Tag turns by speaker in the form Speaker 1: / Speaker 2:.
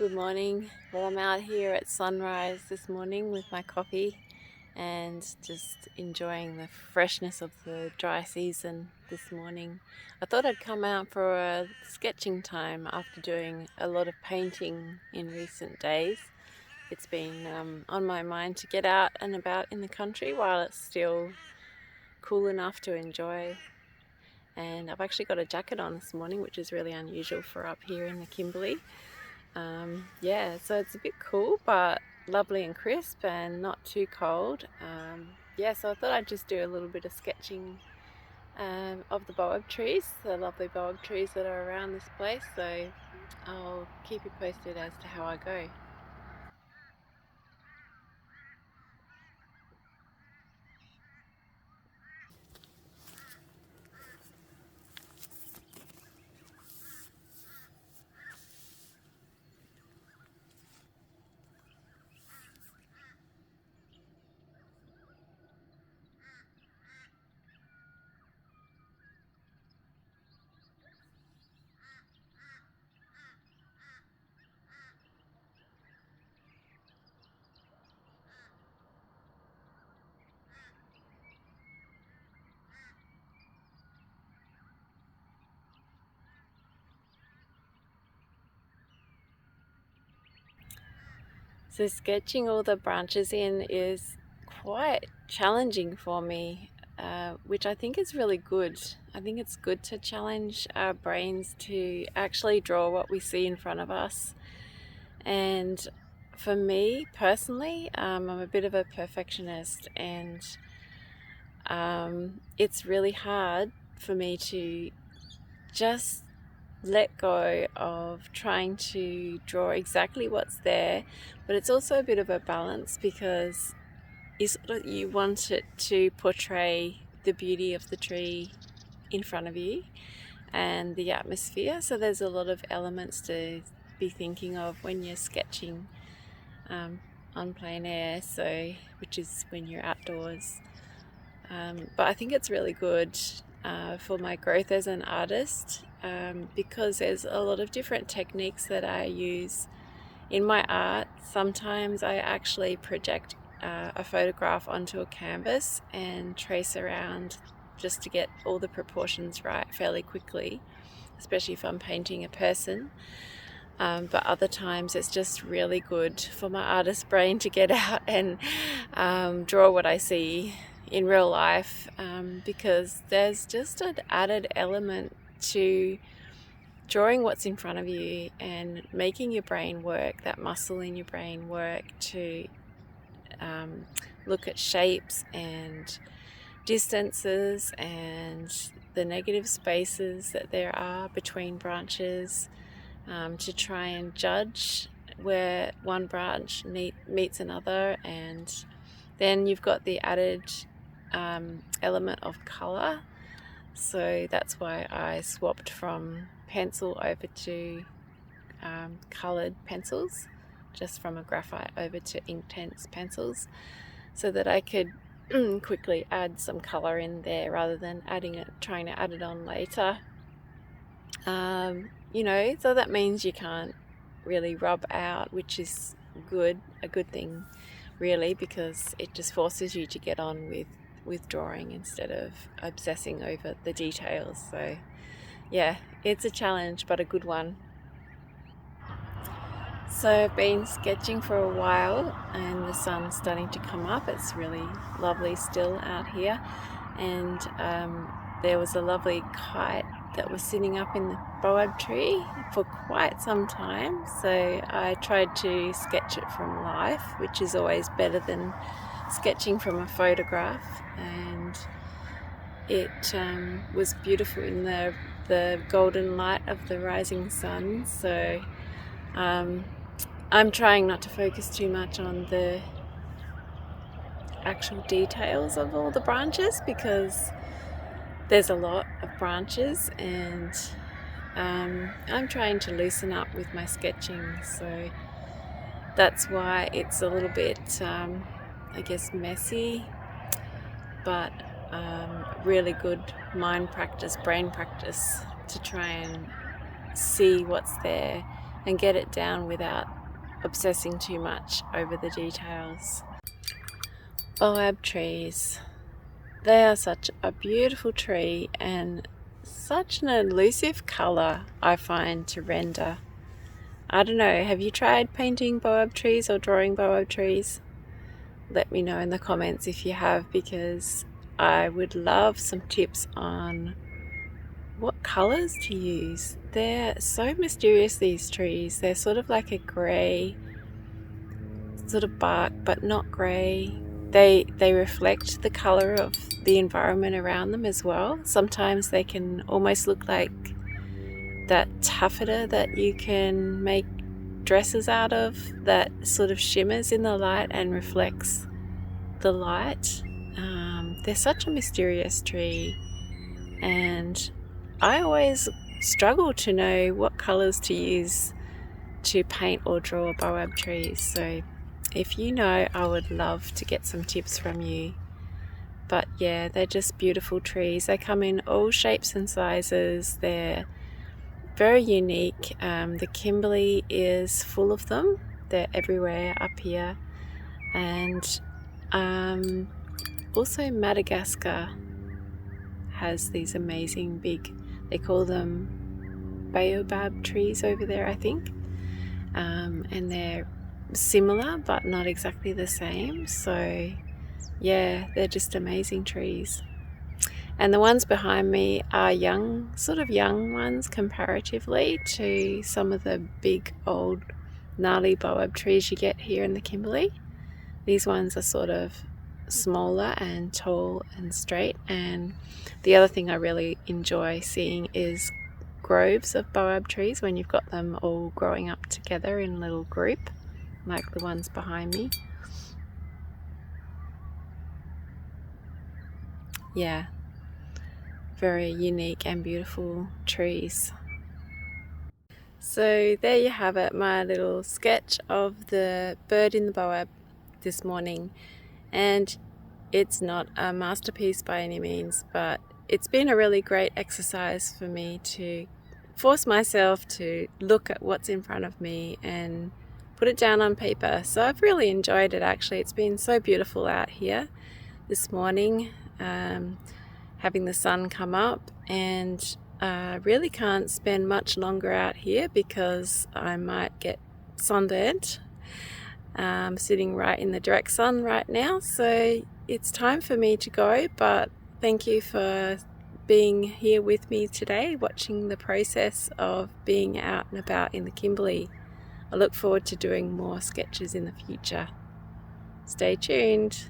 Speaker 1: Good morning. Well, I'm out here at sunrise this morning with my coffee and just enjoying the freshness of the dry season this morning. I thought I'd come out for a sketching time after doing a lot of painting in recent days. It's been on my mind to get out and about in the country while it's still cool enough to enjoy. And I've actually got a jacket on this morning, which is really unusual for up here in the Kimberley. Yeah, so it's a bit cool but lovely and crisp and not too cold. Yeah, so I thought I'd just do a little bit of sketching of the boab trees, the lovely boab trees that are around this place, so I'll keep you posted as to how I go. So sketching all the branches in is quite challenging for me, which I think is really good. I think it's good to challenge our brains to actually draw what we see in front of us. And for me personally, I'm a bit of a perfectionist, and it's really hard for me to just let go of trying to draw exactly what's there. But it's also a bit of a balance because you want it to portray the beauty of the tree in front of you and the atmosphere. So there's a lot of elements to be thinking of when you're sketching on plein air, so which is when you're outdoors. But I think it's really good for my growth as an artist because there's a lot of different techniques that I use in my art. Sometimes I actually project a photograph onto a canvas and trace around just to get all the proportions right fairly quickly, especially if I'm painting a person. But other times it's just really good for my artist brain to get out and draw what I see in real life, because there's just an added element to drawing what's in front of you and making your brain work, that muscle in your brain work to look at shapes and distances and the negative spaces that there are between branches, to try and judge where one branch meets another. And then you've got the added element of colour, so that's why I swapped from pencil over to coloured pencils, just from a graphite over to Inktense pencils, so that I could quickly add some colour in there rather than trying to add it on later. So that means you can't really rub out, which is a good thing really, because it just forces you to get on with drawing instead of obsessing over the details. So yeah, it's a challenge but a good one. So I've been sketching for a while and the sun's starting to come up. It's really lovely still out here, and there was a lovely kite that was sitting up in the boab tree for quite some time, so I tried to sketch it from life, which is always better than sketching from a photograph. And it was beautiful in the golden light of the rising sun. So I'm trying not to focus too much on the actual details of all the branches, because there's a lot of branches, and I'm trying to loosen up with my sketching, so that's why it's a little bit I guess messy, but really good brain practice to try and see what's there and get it down without obsessing too much over the details. Boab trees. They are such a beautiful tree and such an elusive colour, I find, to render. I don't know, have you tried painting boab trees or drawing boab trees? Let me know in the comments if you have, because I would love some tips on what colours to use. They're so mysterious, these trees. They're sort of like a grey sort of bark, but not grey. They reflect the colour of the environment around them as well. Sometimes they can almost look like that taffeta that you can make dresses out of, that sort of shimmers in the light and reflects the light. They're such a mysterious tree, and I always struggle to know what colours to use to paint or draw boab trees. So if you know, I would love to get some tips from you. But yeah, they're just beautiful trees. They come in all shapes and sizes. They're very unique. The Kimberley is full of them. They're everywhere up here. And also Madagascar has these amazing big, they call them boab trees over there, I think. And they're similar but not exactly the same. So yeah, they're just amazing trees. And the ones behind me are young, sort of young ones comparatively to some of the big old gnarly boab trees you get here in the Kimberley. These ones are sort of smaller and tall and straight. And the other thing I really enjoy seeing is groves of boab trees when you've got them all growing up together in a little group, like the ones behind me. Yeah, very unique and beautiful trees. So there you have it, my little sketch of the bird in the boab this morning. And it's not a masterpiece by any means, but it's been a really great exercise for me to force myself to look at what's in front of me and put it down on paper. So I've really enjoyed it, actually. It's been so beautiful out here this morning, having the sun come up, and I really can't spend much longer out here because I might get sunburnt. I'm sitting right in the direct sun right now, so it's time for me to go, but thank you for being here with me today, watching the process of being out and about in the Kimberley. I look forward to doing more sketches in the future. Stay tuned.